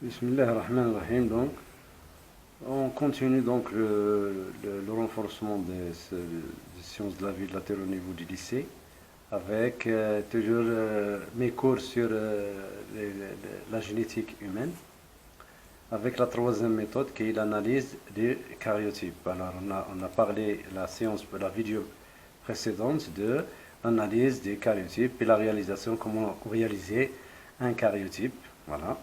Bismillah ar-Rahman ar-Rahim. Donc, on continue donc le renforcement des sciences de la vie de la Terre au niveau du lycée avec toujours mes cours sur la génétique humaine avec la troisième méthode qui est l'analyse des karyotypes. Alors, on a parlé la vidéo précédente de l'analyse des karyotypes et la réalisation, comment réaliser un karyotype. Voilà.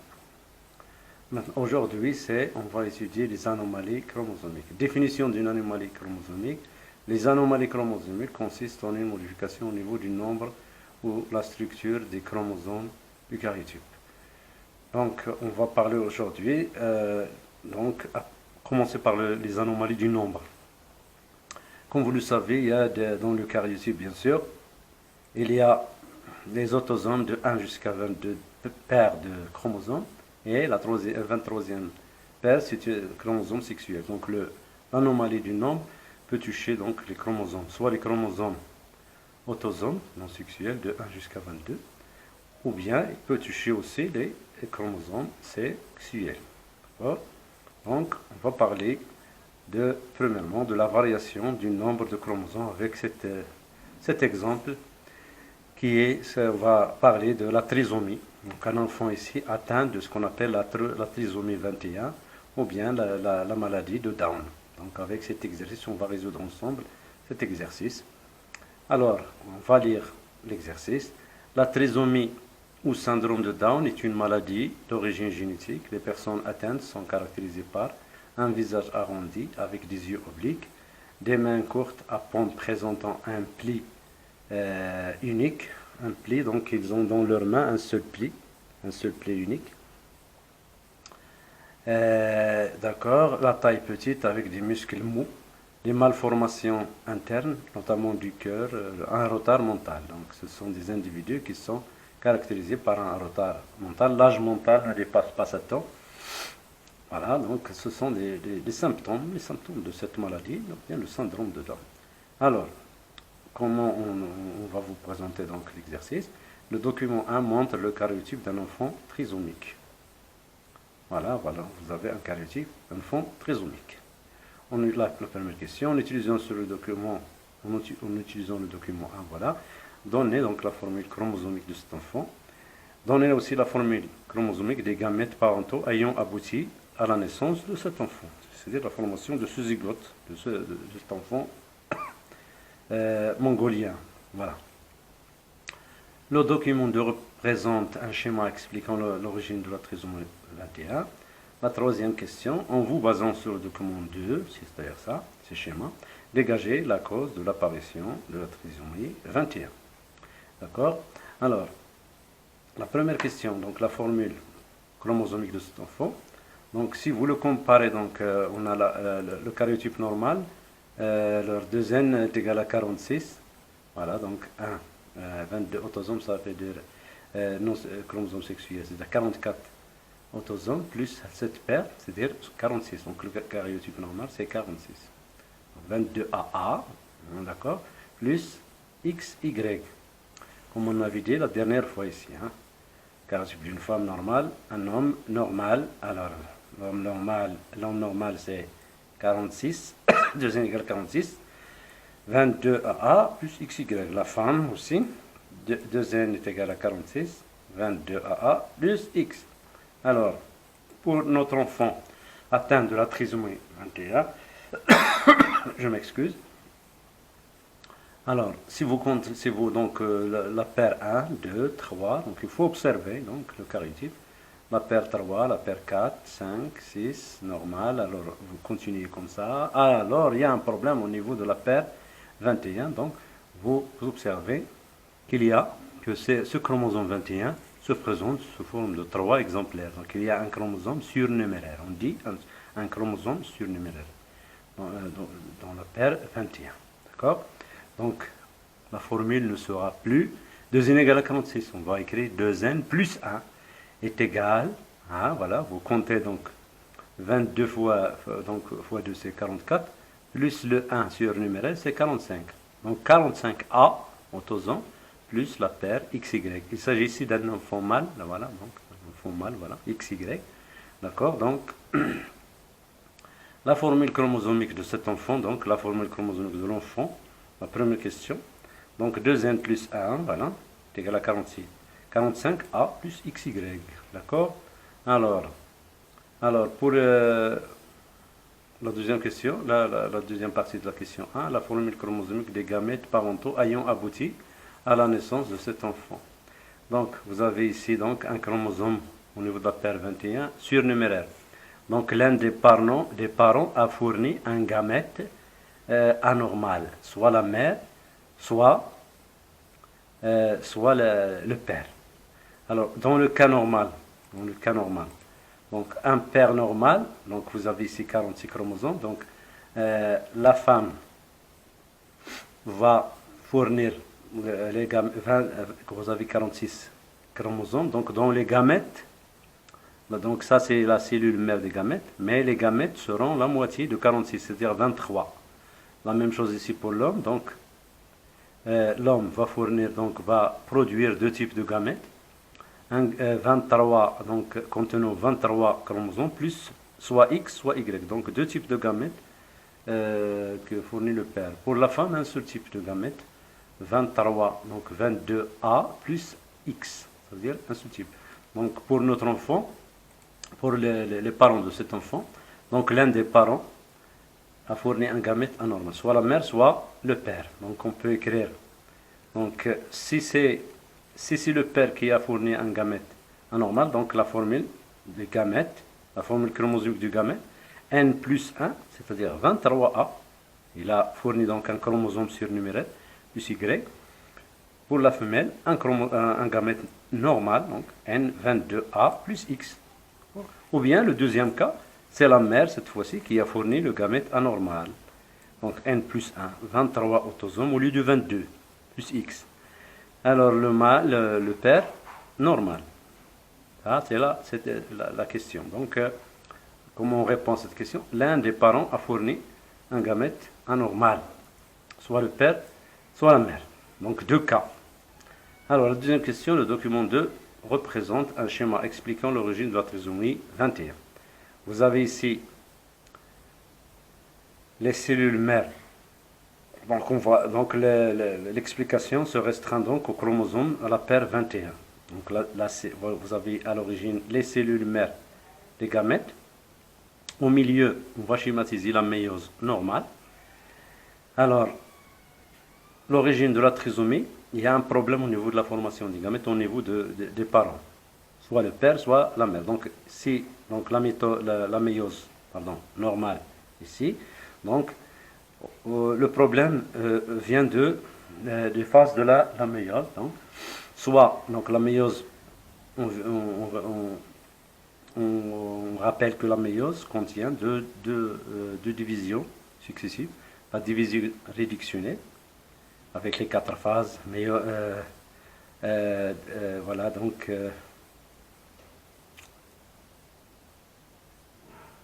Aujourd'hui, on va étudier les anomalies chromosomiques. Définition d'une anomalie chromosomique. Les anomalies chromosomiques consistent en une modification au niveau du nombre ou la structure des chromosomes du karyotype. Donc, on va parler aujourd'hui, commencer par les anomalies du nombre. Comme vous le savez, il y a dans le karyotype, bien sûr, il y a des autosomes de 1 jusqu'à 22 paires de chromosomes. Et la 23e paire, c'est le chromosome sexuel. Donc l'anomalie du nombre peut toucher donc les chromosomes, soit les chromosomes autosomes non sexuels de 1 jusqu'à 22, ou bien il peut toucher aussi les chromosomes sexuels. Donc on va parler premièrement de la variation du nombre de chromosomes avec cet exemple on va parler de la trisomie. Donc un enfant ici atteint de ce qu'on appelle la trisomie 21 ou bien la maladie de Down. Donc avec cet exercice, on va résoudre ensemble cet exercice. Alors, on va lire l'exercice. La trisomie ou syndrome de Down est une maladie d'origine génétique. Les personnes atteintes sont caractérisées par un visage arrondi avec des yeux obliques, des mains courtes à pompe présentant un pli unique, un pli, donc ils ont dans leurs mains un seul pli unique. D'accord, la taille petite avec des muscles mous, des malformations internes, notamment du cœur, un retard mental. Donc ce sont des individus qui sont caractérisés par un retard mental. L'âge mental ne dépasse pas 7 ans. Voilà, donc ce sont les symptômes de cette maladie, donc bien le syndrome de Down. Alors, comment on va vous présenter donc l'exercice? Le document 1 montre le karyotype d'un enfant trisomique. Voilà, vous avez un karyotype d'enfant trisomique. La première question, en utilisant le document 1, voilà, donnez donc la formule chromosomique de cet enfant. Donnez aussi la formule chromosomique des gamètes parentaux ayant abouti à la naissance de cet enfant, c'est-à-dire la formation de ce zygote, de cet enfant mongolien. Voilà. Le document 2 représente un schéma expliquant l'origine de la trisomie 21. La troisième question, en vous basant sur le document 2, c'est-à-dire ça, ce schéma, dégagez la cause de l'apparition de la trisomie 21. D'accord? Alors, la première question, donc la formule chromosomique de cet enfant. Donc, si vous le comparez, donc, on a le karyotype normal. Leur 2n est égal à 46. Voilà, donc 22 autosomes, ça veut dire chromosome sexuel, c'est-à-dire 44 autosomes plus cette paire, c'est-à-dire 46. Donc le karyotype normal, c'est 46. 22 AA, d'accord, plus XY, comme on avait dit la dernière fois ici. Karyotype d'une femme normale, un homme normal. Alors, l'homme normal, c'est 46. 2n égale 46, 22 AA plus XY. La femme aussi, 2n est égal à 46, 22 AA plus X. Alors, pour notre enfant atteint de la trisomie 21, je m'excuse. Alors, si vous donc la paire 1, 2, 3, donc il faut observer donc le karyotype. La paire 3, la paire 4, 5, 6, normal. Alors, vous continuez comme ça. Alors, il y a un problème au niveau de la paire 21. Donc, vous observez que ce chromosome 21 se présente sous forme de 3 exemplaires. Donc, il y a un chromosome surnuméraire. On dit un chromosome surnuméraire dans la paire 21. D'accord? Donc, la formule ne sera plus 2n égale à 46. On va écrire 2n plus 1. Est égal, voilà, vous comptez donc 22 fois 2 c'est 44, plus le 1 surnuméraire c'est 45. Donc 45A autosome plus la paire XY. Il s'agit ici d'un enfant mâle, voilà, donc un enfant mâle, voilà, XY. D'accord? Donc, la formule chromosomique de cet enfant, donc la formule chromosomique de l'enfant, la première question. Donc 2n plus 1, voilà, est égal à 46. 45a plus xy. D'accord? Alors pour la deuxième question, la deuxième partie de la question 1, la formule chromosomique des gamètes parentaux ayant abouti à la naissance de cet enfant. Donc vous avez ici donc un chromosome au niveau de la paire 21 surnuméraire. Donc l'un des parents a fourni un gamète anormal, soit la mère, soit le père. Alors dans le cas normal, donc un père normal, donc vous avez ici 46 chromosomes, donc la femme va fournir les gamètes, vous avez 46 chromosomes, donc dans les gamètes, donc ça c'est la cellule mère des gamètes, mais les gamètes seront la moitié de 46, c'est-à-dire 23. La même chose ici pour l'homme, donc l'homme va produire deux types de gamètes, 23, donc contenant 23 chromosomes, plus soit X, soit Y, donc deux types de gamètes que fournit le père. Pour la femme, un seul type de gamète, 23, donc 22A plus X, c'est-à-dire un seul type. Donc pour notre enfant, pour les parents de cet enfant, donc l'un des parents a fourni un gamète anormal, soit la mère, soit le père. Donc on peut écrire. Donc si c'est le père qui a fourni un gamète anormal, donc la formule du gamète, la formule chromosomique du gamète, N plus 1, c'est-à-dire 23A, il a fourni donc un chromosome surnuméraire, plus Y. Pour la femelle, un gamète normal, donc N22A plus X. Ou bien le deuxième cas, c'est la mère cette fois-ci qui a fourni le gamète anormal. Donc N plus 1, 23 autosomes au lieu de 22, plus X. Alors le père, normal. Ça, c'était la question. Donc, comment on répond à cette question? L'un des parents a fourni un gamète anormal. Soit le père, soit la mère. Donc, deux cas. Alors, la deuxième question, le document 2 représente un schéma expliquant l'origine de la trisomie 21. Vous avez ici les cellules mères. Donc l'explication se restreint donc au chromosome à la paire 21. Donc là, vous avez à l'origine les cellules mères des gamètes. Au milieu, on va schématiser la méiose normale. Alors, l'origine de la trisomie, il y a un problème au niveau de la formation des gamètes, au niveau des parents. Soit le père, soit la mère. Donc, si la méiose normale ici, donc le problème vient des phases de la méiose. Donc, soit donc la méiose, on rappelle que la méiose contient deux divisions successives. La division réductionnelle avec les 4 phases. Voilà donc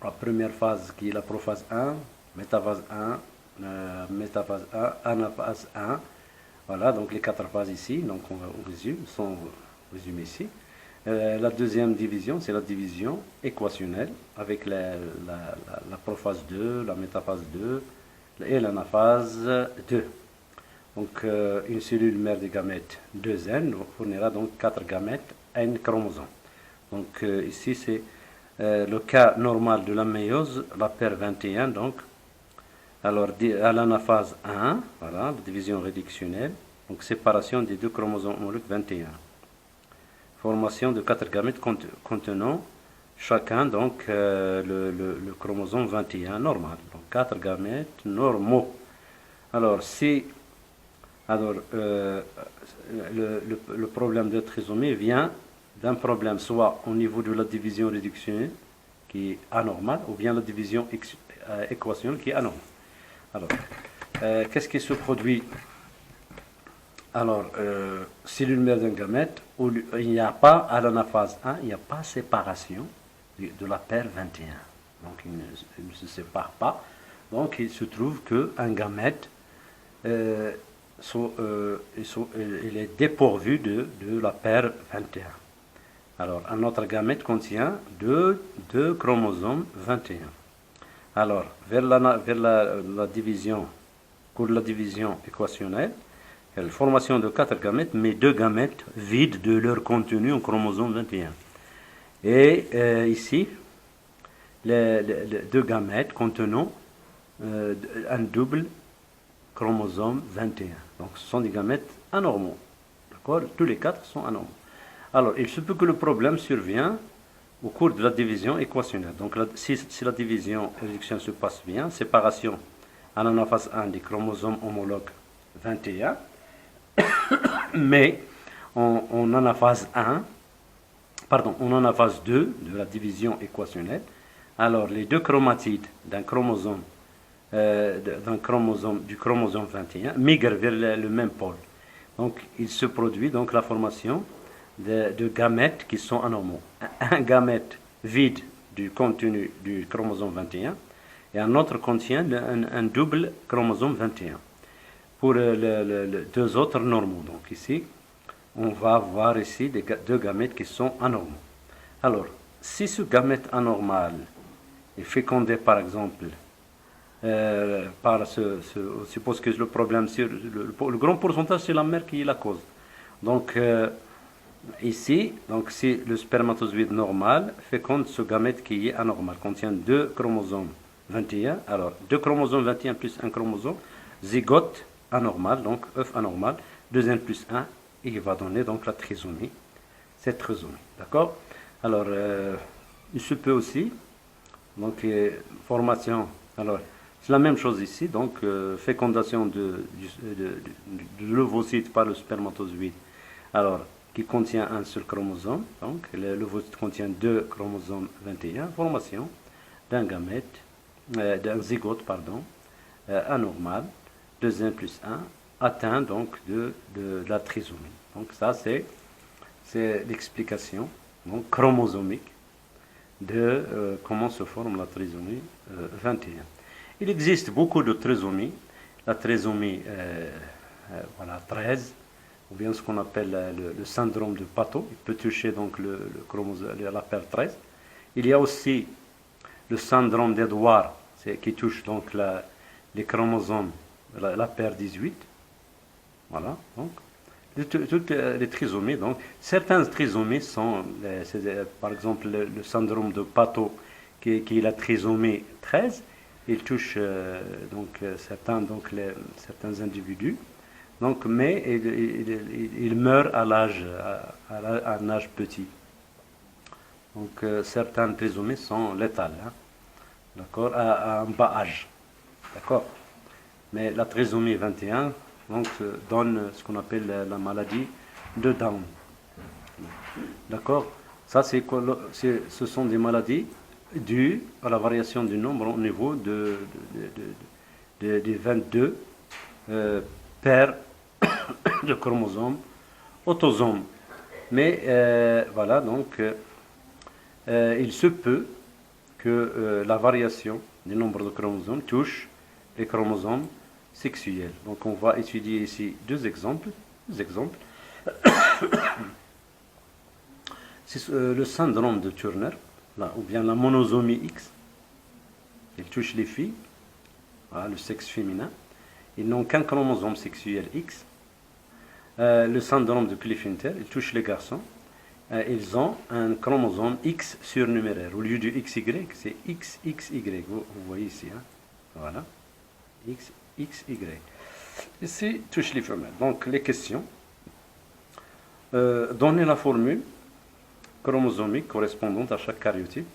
la première phase qui est la prophase 1, métaphase 1, métaphase 1, anaphase 1. Voilà, donc les 4 phases ici, donc on résume, sont résumées ici. La deuxième division, c'est la division équationnelle avec la prophase 2, la métaphase 2 et l'anaphase 2. Donc une cellule mère des gamètes 2N fournira donc 4 gamètes N chromosomes. Donc ici c'est le cas normal de la méiose, la paire 21 donc. Alors, à l'anaphase 1, voilà, la division réductionnelle, donc séparation des deux chromosomes homologues 21. Formation de 4 gamètes contenant chacun donc le chromosome 21 normal. Donc 4 gamètes normaux. Alors, le problème de trisomie vient d'un problème soit au niveau de la division réductionnelle qui est anormale, ou bien la division équationnelle qui est anormale. Alors, qu'est-ce qui se produit? Alors, cellule mère d'un gamète, où il n'y a pas, à l'anaphase 1, il n'y a pas séparation de la paire 21. Donc, il ne se sépare pas. Donc, il se trouve qu'un gamète, il est dépourvu de la paire 21. Alors, un autre gamète contient deux chromosomes 21. Alors, vers la division, pour la division équationnelle, il y a la formation de 4 gamètes, mais 2 gamètes vides de leur contenu en chromosome 21. Et ici, les 2 gamètes contenant un double chromosome 21. Donc, ce sont des gamètes anormaux. D'accord? Tous les 4 sont anormaux. Alors, il se peut que le problème survienne au cours de la division équationnelle. Donc, si la division réduction se passe bien, séparation en anaphase 1 des chromosomes homologues 21, mais en anaphase 1, en anaphase 2 de la division équationnelle, alors les 2 chromatides du chromosome 21 migrent vers le même pôle. Donc, il se produit donc la formation de gamètes qui sont anormaux. Un gamète vide du contenu du chromosome 21 et un autre contient un double chromosome 21. Pour les 2 autres normaux. Donc ici, on va voir ici 2 gamètes qui sont anormaux. Alors, si ce gamète anormal est fécondé par exemple on suppose que le problème, le grand pourcentage, c'est la mère qui est la cause. Donc, ici, donc, si le spermatozoïde normal féconde ce gamète qui est anormal, contient 2 chromosomes 21, alors 2 chromosomes 21 plus 1 chromosome, zygote anormal, donc œuf anormal, 2n plus 1, et il va donner donc la trisomie, cette trisomie. D'accord? Alors, il se peut aussi, donc, formation, alors, c'est la même chose ici, donc fécondation de l'ovocyte par le spermatozoïde, alors qui contient un seul chromosome, donc l'ovocyte contient 2 chromosomes 21, formation d'un gamète, d'un zygote, anormal, 2n plus 1, atteint donc de la trisomie. Donc ça c'est l'explication donc chromosomique de comment se forme la trisomie 21. Il existe beaucoup de trisomies. La trisomie 13, ou bien ce qu'on appelle le syndrome de Pato, il peut toucher donc le chromosome, la paire 13. Il y a aussi le syndrome d'Edouard, qui touche donc les chromosomes, la paire 18. Voilà, donc toutes les trisomies. Donc, certaines trisomies sont, par exemple, le syndrome de Pato, qui est la trisomie 13. Il touche certains individus, donc, mais il meurt à un âge petit. Donc certaines trisomies sont létales, hein, d'accord, à un bas âge, d'accord. Mais la trisomie 21 donc, donne ce qu'on appelle la maladie de Down, d'accord. Ça ce sont des maladies dû à la variation du nombre au niveau des 22 paires de chromosomes autosomes. Mais voilà, donc il se peut que la variation du nombre de chromosomes touche les chromosomes sexuels. Donc on va étudier ici deux exemples. C'est le syndrome de Turner, là, ou bien la monosomie X. Il touche les filles, voilà, le sexe féminin. Ils n'ont qu'un chromosome sexuel X. Le syndrome de Klippel, il touche les garçons. Ils ont un chromosome X surnuméraire. Au lieu du XY, c'est XXY. Vous voyez ici. Hein? Voilà. XXY. Ici, touche les femelles. Donc, les questions. Donnez la formule chromosomique correspondante à chaque karyotype.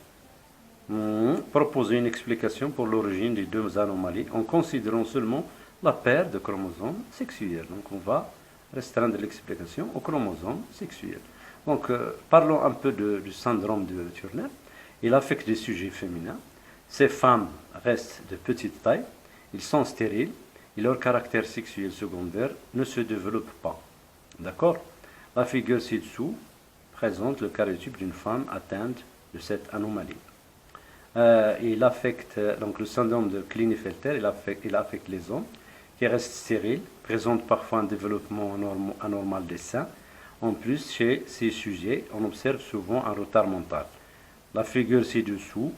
Proposer une explication pour l'origine des deux anomalies en considérant seulement la paire de chromosomes sexuels. Donc, on va restreindre l'explication aux chromosomes sexuels. Donc, parlons un peu du syndrome de Turner. Il affecte les sujets féminins. Ces femmes restent de petite taille. Ils sont stériles et leur caractère sexuel secondaire ne se développe pas. D'accord? La figure ci-dessous présente le karyotype d'une femme atteinte de cette anomalie. Il affecte, donc le syndrome de Klinefelter, il affecte les hommes qui restent stériles, présentent parfois un développement anormal des seins, En plus, chez ces sujets, on observe souvent un retard mental. La figure ci-dessous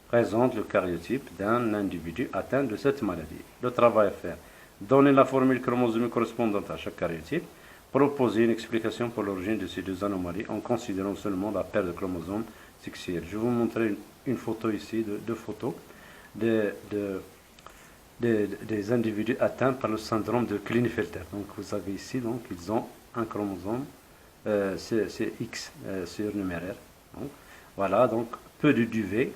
présente le karyotype d'un individu atteint de cette maladie. Le travail à faire: donner la formule chromosomique correspondante à chaque karyotype, proposer une explication pour l'origine de ces deux anomalies en considérant seulement la paire de chromosomes sexuels. Je vais vous montrer une photo ici, deux photos des individus atteints par le syndrome de Klinefelter. Donc vous avez ici, donc, ils ont un chromosome, c'est X surnuméraire. Donc, voilà, donc peu de duvet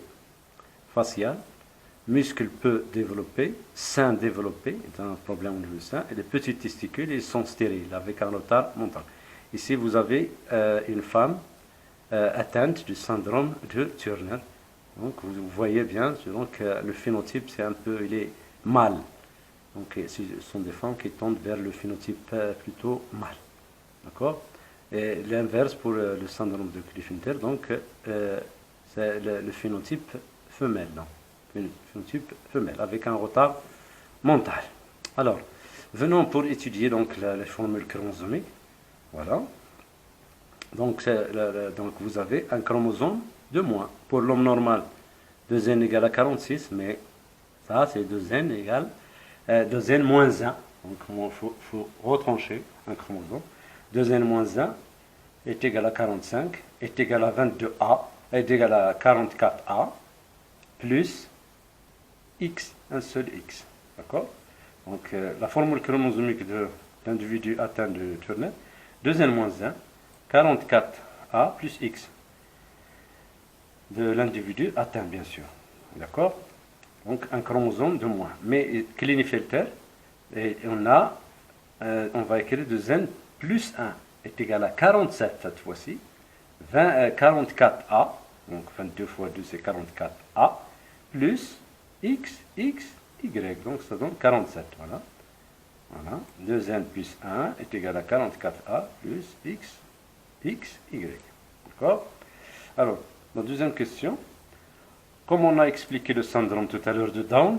facial, muscles peu développés, sein développé, c'est un problème au niveau du sein, et les petits testicules, ils sont stériles avec un retard mental. Ici, vous avez une femme atteinte du syndrome de Turner. Donc vous voyez bien, donc, le phénotype, c'est un peu, il est mâle. Donc ce sont des femmes qui tendent vers le phénotype plutôt mâle. D'accord? Et l'inverse pour le syndrome de Klinefelter, donc c'est le phénotype femelle. Donc, le phénotype femelle avec un retard mental. Alors, venons pour étudier donc les formules chromosomiques. Voilà. Donc vous avez un chromosome de moins. Pour l'homme normal, 2n égale à 46, mais ça c'est 2n égale 2n moins 1. Donc il faut retrancher un chromosome. 2n moins 1 est égal à 45, est égal à 22a, est égal à 44a, plus x, un seul x. D'accord? Donc la formule chromosomique de l'individu atteint de Turner, 2n moins 1, 44a plus x de l'individu atteint, bien sûr. D'accord? Donc un chromosome de moins. Mais Klinefelter, et on va écrire 2n plus 1 est égal à 47 cette fois-ci, 44a, donc 22 fois 2 c'est 44a, plus x, y, donc ça donne 47, voilà. Voilà, 2n plus 1 est égal à 44a plus x, y. D'accord? Alors, la deuxième question, comme on a expliqué le syndrome tout à l'heure de Down,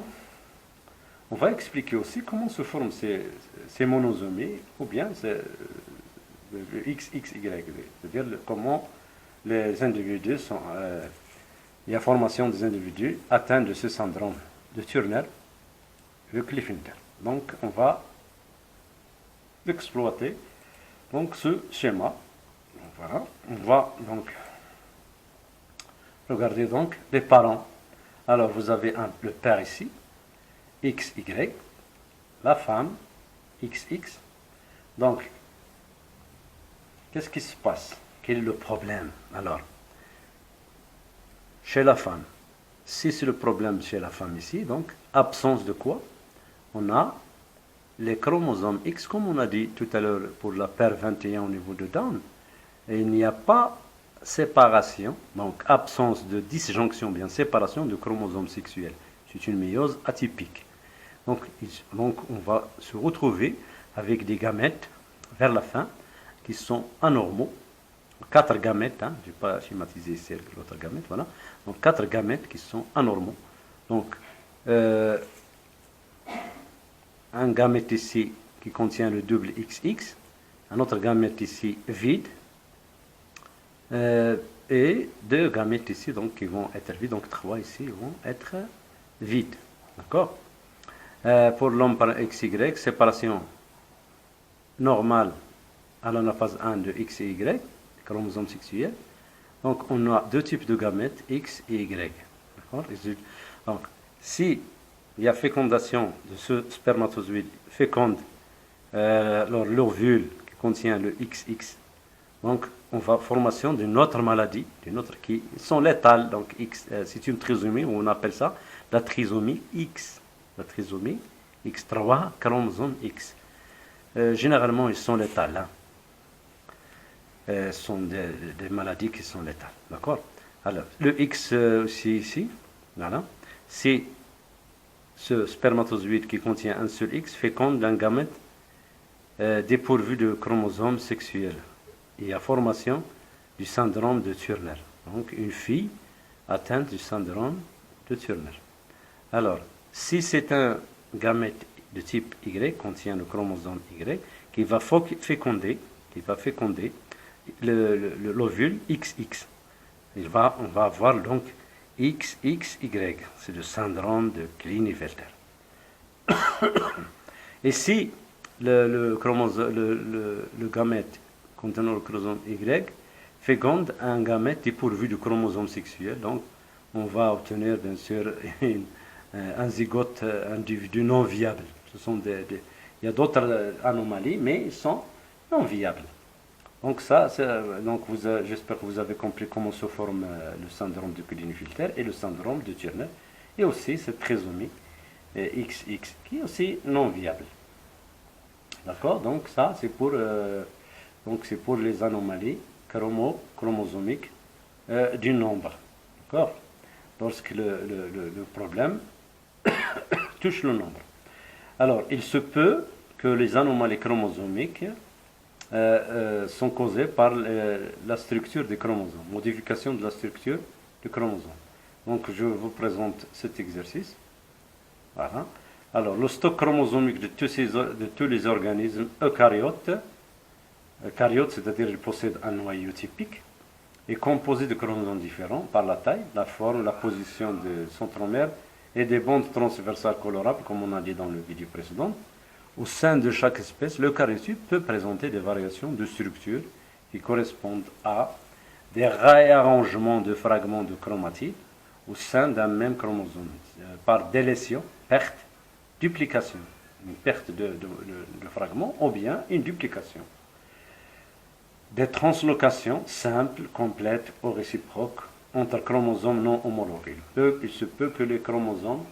on va expliquer aussi comment se forment ces monosomies, ou bien le XXY, c'est-à-dire comment les individus sont, il y a formation des individus atteints de ce syndrome de Turner, de Klinefelter. Donc, on va exploiter donc ce schéma. Voilà, on va donc regarder donc les parents. Alors, vous avez le père ici, XY, la femme, XX. Donc, qu'est-ce qui se passe? Quel est le problème? Alors, chez la femme, si c'est le problème chez la femme ici, donc, absence de quoi? On a les chromosomes X, comme on a dit tout à l'heure pour la paire 21 au niveau de Down, et il n'y a pas séparation, donc absence de disjonction, bien séparation de chromosomes sexuels. C'est une méiose atypique. Donc on va se retrouver avec des gamètes vers la fin qui sont anormaux. 4 gamètes, hein, je n'ai pas schématisé ici l'autre gamète, voilà. Donc 4 gamètes qui sont anormaux. Donc un gamète ici qui contient le double XX, un autre gamète ici vide, et 2 gamètes ici donc, qui vont être vides, donc 3 ici vont être vides. D'accord? Pour l'homme par XY, séparation normale à l'anaphase 1 de X et Y, chromosomes sexuels. Donc on a 2 types de gamètes, X et Y. D'accord? Donc si il y a fécondation de ce spermatozoïde féconde l'ovule qui contient le XX. Donc, on va formation d'une autre maladie, qui sont létales. Donc, X, c'est une trisomie, on appelle ça la trisomie X. La trisomie X3, chromosome X. Généralement, ils sont létales. Ce sont des maladies qui sont létales. D'accord? Alors, le X aussi ici, voilà. C'est ce spermatozoïde qui contient un seul X féconde d'un gamète dépourvu de chromosomes sexuels. Il y a formation du syndrome de Turner. Donc une fille atteinte du syndrome de Turner. Alors, si c'est un gamète de type Y, contient le chromosome Y, qui va féconder l'ovule XX. On va avoir donc XXY. C'est le syndrome de Klinefelter. Et si le gamète contenant le chromosome Y féconde un gamète dépourvu de chromosome sexuel, donc on va obtenir bien sûr un zygote individu non viable. Il y a d'autres anomalies, mais ils sont non viables. Donc j'espère que vous avez compris comment se forme le syndrome de Klinefelter et le syndrome de Turner, et aussi cette trisomie XX qui est aussi non viable. D'accord? Donc ça c'est pour les anomalies chromosomiques du nombre. D'accord? Lorsque le problème touche le nombre. Alors, il se peut que les anomalies chromosomiques sont causées par la structure des chromosomes, modification de la structure du chromosome. Donc, je vous présente cet exercice. Voilà. Alors, le stock chromosomique de tous les organismes eucaryotes, c'est-à-dire qu'ils possèdent un noyau typique, est composé de chromosomes différents par la taille, la forme, la position de centromère et des bandes transversales colorables, comme on a dit dans le vidéo précédent. Au sein de chaque espèce, l'eucaryotype peut présenter des variations de structure qui correspondent à des réarrangements de fragments de chromatide au sein d'un même chromosome, par délétion, perte, duplication, une perte de fragments ou bien une duplication. Des translocations simples, complètes ou réciproques entre chromosomes non homologués. Il se peut que les chromosomes,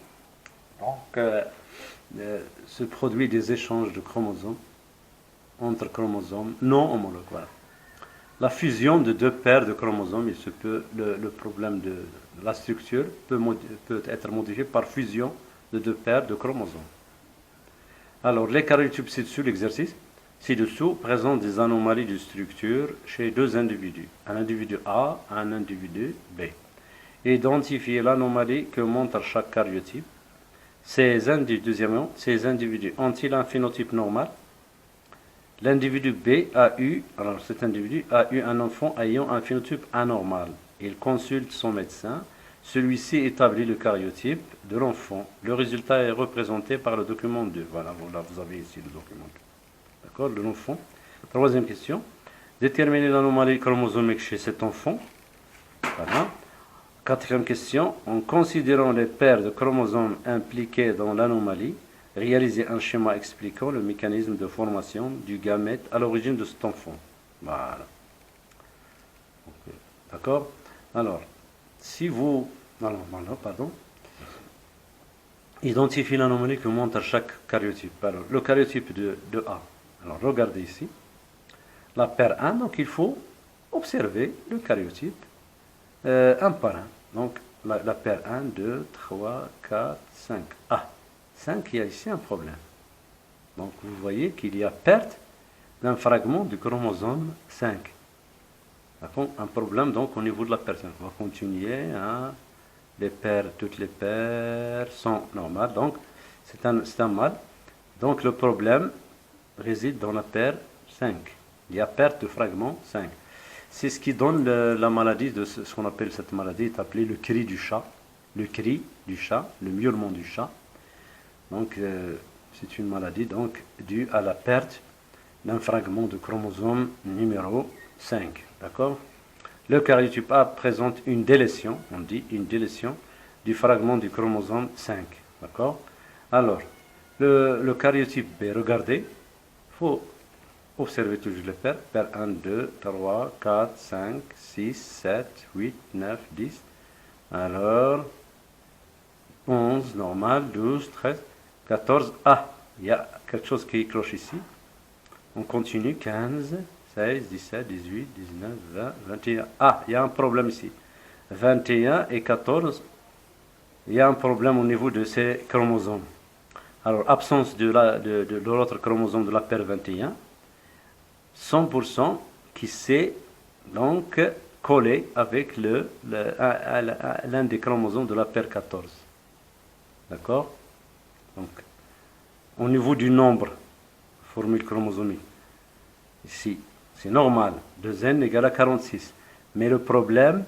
se produisent des échanges de chromosomes entre chromosomes non homologues. Voilà. La fusion de deux paires de chromosomes, il se peut, le problème de la structure peut être modifié par fusion de deux paires de chromosomes. Alors, les cariotypes ci-dessous, l'exercice ci-dessous présente des anomalies de structure chez deux individus, un individu A et un individu B. Identifiez l'anomalie que montre chaque cariotype. Deuxièmement, ces individus ont-ils un phénotype normal? L'individu B cet individu a eu un enfant ayant un phénotype anormal. Il consulte son médecin. Celui-ci établit le cariotype de l'enfant. Le résultat est représenté par le document 2. Voilà, vous avez ici le document 2. D'accord, de l'enfant. Troisième question. Déterminer l'anomalie chromosomique chez cet enfant. Voilà. Quatrième question. En considérant les paires de chromosomes impliquées dans l'anomalie, réaliser un schéma expliquant le mécanisme de formation du gamète à l'origine de cet enfant. Voilà. Okay. D'accord? Alors, si vous... identifiez l'anomalie que montre chaque cariotype. Alors, le cariotype de A. Alors, regardez ici. La paire 1, donc il faut observer le cariotype un par un. Donc, la paire 1, 2, 3, 4, 5. Ah, 5, il y a ici un problème. Donc, vous voyez qu'il y a perte d'un fragment du chromosome 5. Un problème donc au niveau de la paire 5. On va continuer. Toutes les paires sont normales. Donc, c'est un mal. Donc, le problème réside dans la paire 5. Il y a perte de fragment 5. C'est ce qui donne la maladie de ce qu'on appelle cette maladie, est appelée le cri du chat. Le cri du chat, le miaulement du chat. Donc, c'est une maladie donc due à la perte d'un fragment de chromosome numéro 5. D'accord? Le cariotype A présente une délétion, on dit une délétion du fragment du chromosome 5. D'accord? Alors, le cariotype B, regardez, il faut observer toujours les paires. Paire 1, 2, 3, 4, 5, 6, 7, 8, 9, 10. Alors, 11, normal, 12, 13, 14. Ah, il y a quelque chose qui cloche ici. On continue, 15, 16, 17, 18, 19, 20, 21. Ah, il y a un problème ici. 21 et 14, il y a un problème au niveau de ces chromosomes. Alors, absence de l'autre chromosome de la paire 21. 100% qui s'est donc collé avec l'un des chromosomes de la paire 14. D'accord? Donc, au niveau du nombre, formule chromosomique, ici, C'est normal. 2n égale à 46. Mais le problème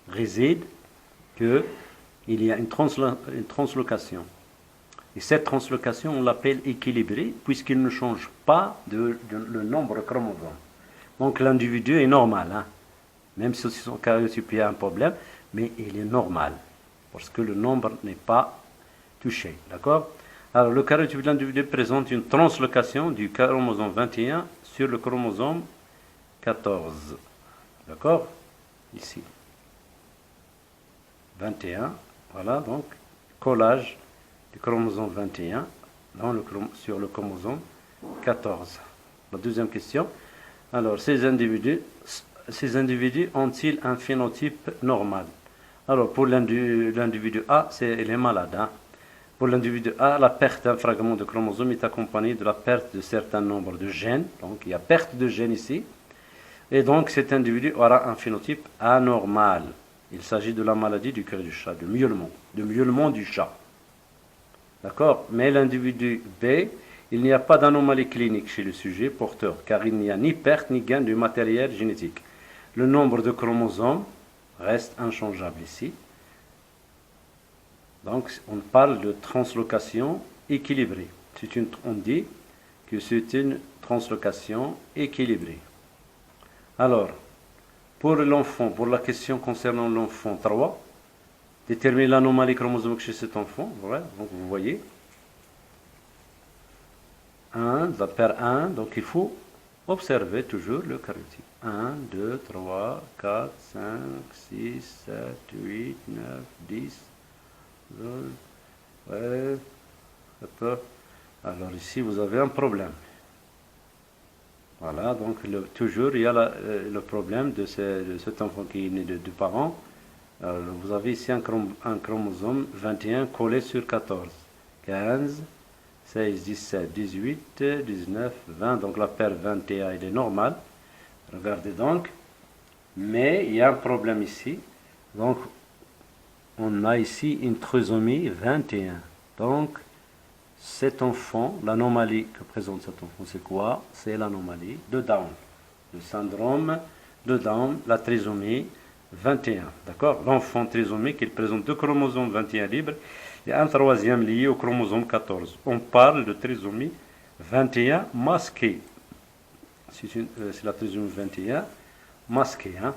réside qu'il y a une translocation. Et cette translocation, on l'appelle équilibrée, puisqu'il ne change pas le nombre de chromosomes. Donc l'individu est normal, hein? Même si son karyotype a un problème, mais il est normal, parce que le nombre n'est pas touché. D'accord? Alors le karyotype de l'individu présente une translocation du chromosome 21 sur le chromosome 14. D'accord? Ici. 21. Voilà, donc, collage du chromosome 21 sur le chromosome 14. La deuxième question. Alors, ces individus ont-ils un phénotype normal? Alors, pour l'individu A, il est malade. Hein? Pour l'individu A, la perte d'un fragment de chromosome est accompagnée de la perte de certains nombres de gènes. Donc, il y a perte de gènes ici. Et donc, cet individu aura un phénotype anormal. Il s'agit de la maladie du cœur du chat, de miaulement du chat. D'accord? Mais l'individu B, il n'y a pas d'anomalie clinique chez le sujet porteur, car il n'y a ni perte ni gain du matériel génétique. Le nombre de chromosomes reste inchangeable ici. Donc, on parle de translocation équilibrée. On dit que c'est une translocation équilibrée. Alors, pour l'enfant, pour la question concernant l'enfant 3, déterminer l'anomalie chromosomique chez cet enfant. Voilà, donc vous voyez. 1, de la paire 1, donc il faut observer toujours le karyotype. 1, 2, 3, 4, 5, 6, 7, 8, 9, 10, 12, ouais, 14. Alors ici, vous avez un problème. Voilà, donc toujours il y a le problème de cet enfant qui est né de deux parents. Alors, vous avez ici un chromosome 21 collé sur 14. 15, 16, 17, 18, 19, 20. Donc la paire 21, elle est normale. Regardez donc. Mais il y a un problème ici. Donc, on a ici une trisomie 21. Donc, cet enfant, l'anomalie que présente cet enfant, c'est quoi? C'est l'anomalie de Down. Le syndrome de Down, la trisomie 21. D'accord? L'enfant trisomique, il présente deux chromosomes 21 libres et un troisième lié au chromosome 14. On parle de trisomie 21 masquée. C'est la trisomie 21 masquée. Hein?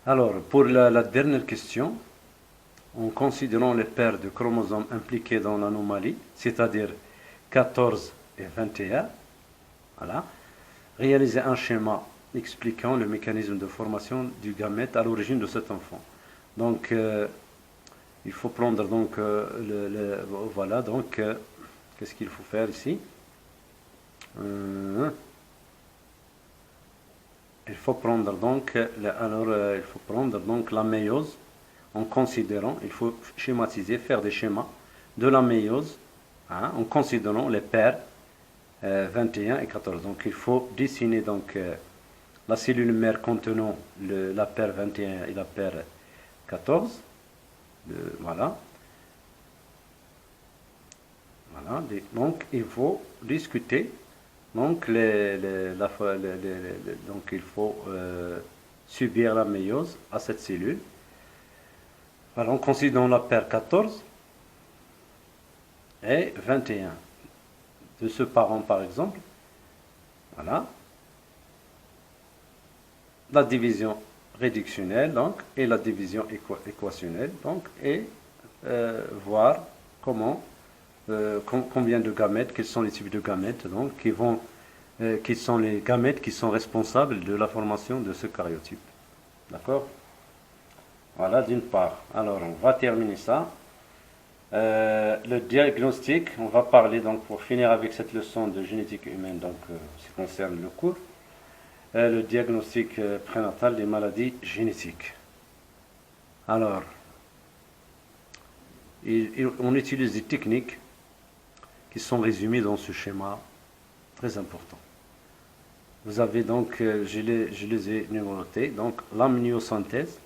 Alors, pour la dernière question, en considérant les paires de chromosomes impliqués dans l'anomalie, c'est-à-dire 14 et 21, voilà, réaliser un schéma expliquant le mécanisme de formation du gamète à l'origine de cet enfant. Donc, il faut prendre donc voilà, donc qu'est-ce qu'il faut faire ici? Il faut prendre donc il faut prendre donc la méiose en considérant, il faut schématiser, faire des schémas de la méiose, hein, en considérant les paires 21 et 14. Donc il faut dessiner donc la cellule mère contenant la paire 21 et la paire 14. Voilà. Voilà. Donc il faut discuter. Donc, donc il faut subir la méiose à cette cellule. Alors, en considérant la paire 14 et 21 de ce parent, par exemple. Voilà. La division réductionnelle, donc, et la division équationnelle, donc, et voir combien de gamètes, quels sont les types de gamètes, donc, qui sont les gamètes qui sont responsables de la formation de ce karyotype. D'accord? Voilà, d'une part. Alors, on va terminer ça. Le diagnostic, on va parler, donc, pour finir avec cette leçon de génétique humaine, donc, ce qui concerne le cours, le diagnostic prénatal des maladies génétiques. Alors, on utilise des techniques qui sont résumées dans ce schéma très important. Vous avez donc, je les ai numérotées, donc l'amniosynthèse,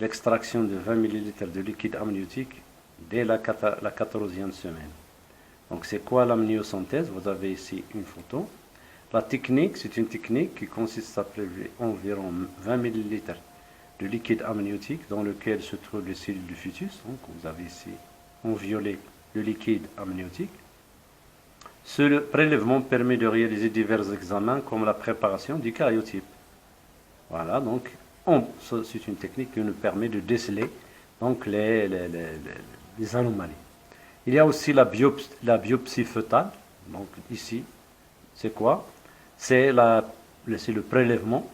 l'extraction de 20 ml de liquide amniotique dès la 14e semaine. Donc c'est quoi l'amniosynthèse? Vous avez ici une photo. La technique, c'est une technique qui consiste à prélever environ 20 ml de liquide amniotique dans lequel se trouvent les cellules du fœtus. Donc vous avez ici en violet le liquide amniotique. Ce prélèvement permet de réaliser divers examens comme la préparation du karyotype. Voilà, donc c'est une technique qui nous permet de déceler donc les anomalies. Il y a aussi la biopsie fœtale. Donc ici, c'est quoi? C'est le prélèvement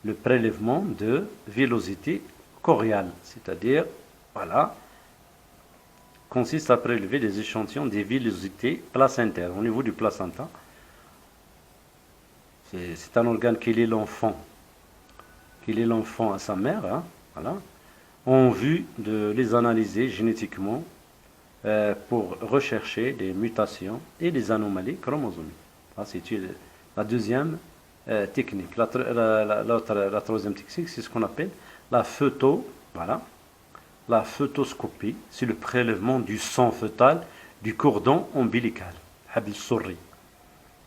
de villosité choriale, c'est-à-dire, voilà, consiste à prélever des échantillons des villosités placentaires au niveau du placenta. C'est un organe qui lie l'enfant à sa mère, hein, voilà, en vue de les analyser génétiquement pour rechercher des mutations et des anomalies chromosomiques. C'est la deuxième technique. La troisième technique, c'est ce qu'on appelle la phoetoscopie. C'est le prélèvement du sang fœtal du cordon ombilical.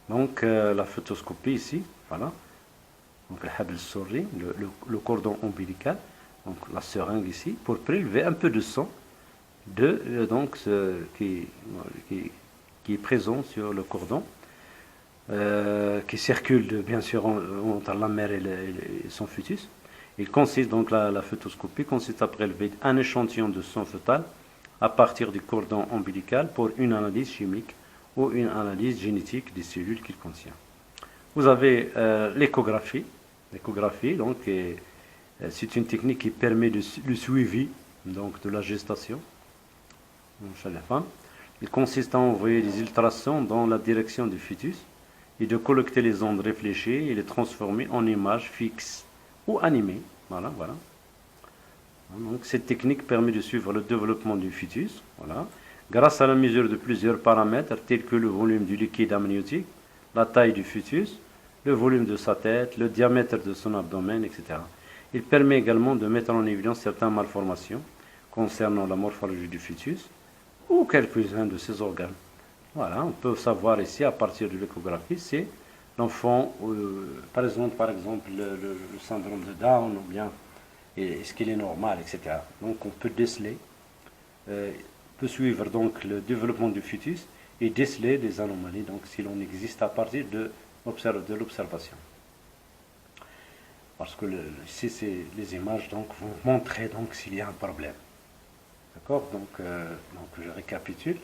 Donc la phoetoscopie ici, voilà. Donc le cordon ombilical, donc la seringue ici, pour prélever un peu de sang qui est présent sur le cordon, qui circule bien sûr entre la mère et son fœtus. Il consiste donc la phoetoscopie consiste à prélever un échantillon de sang fœtal à partir du cordon ombilical pour une analyse chimique ou une analyse génétique des cellules qu'il contient. Vous avez l'échographie. L'échographie, donc, c'est une technique qui permet le suivi donc, de la gestation chez la femme. Il consiste à envoyer des ultrasons dans la direction du fœtus et de collecter les ondes réfléchies et les transformer en images fixes ou animées. Voilà. Donc, cette technique permet de suivre le développement du fœtus. Voilà. Grâce à la mesure de plusieurs paramètres tels que le volume du liquide amniotique, la taille du fœtus, le volume de sa tête, le diamètre de son abdomen, etc. Il permet également de mettre en évidence certaines malformations concernant la morphologie du fœtus ou quelques-uns de ses organes. Voilà, on peut savoir ici à partir de l'échographie si l'enfant, par exemple le syndrome de Down, ou bien est-ce qu'il est normal, etc. Donc on peut déceler, peut suivre donc le développement du fœtus et déceler des anomalies, donc si l'on existe à partir de l'observation. Parce que ici, les images donc, vont montrer donc, s'il y a un problème. D'accord, donc je récapitule.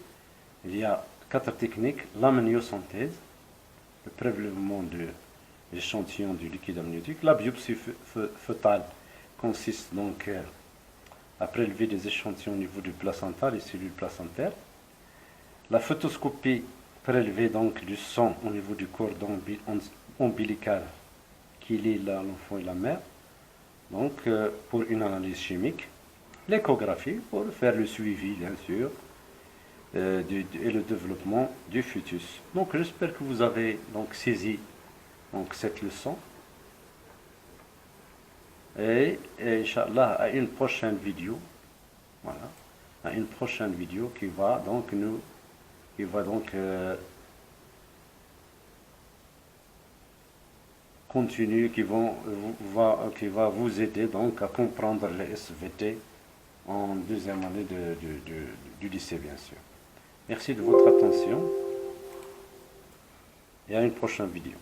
Il y a 4 techniques. L'amniosynthèse, le prélèvement de l'échantillon du liquide amniotique. La biopsie fœtale consiste donc à prélever des échantillons au niveau du placenta, les cellules placentaires. La phoetoscopie, prélever donc du sang au niveau du cordon ombilical qui lie l'enfant et la mère, donc pour une analyse chimique. L'échographie pour faire le suivi, bien sûr, et le développement du fœtus. Donc j'espère que vous avez donc saisi donc, cette leçon. Et Inch'Allah, à une prochaine vidéo, voilà, à une prochaine vidéo qui va donc continuer, qui va vous aider donc à comprendre les SVT en deuxième année du lycée, bien sûr. Merci de votre attention et à une prochaine vidéo.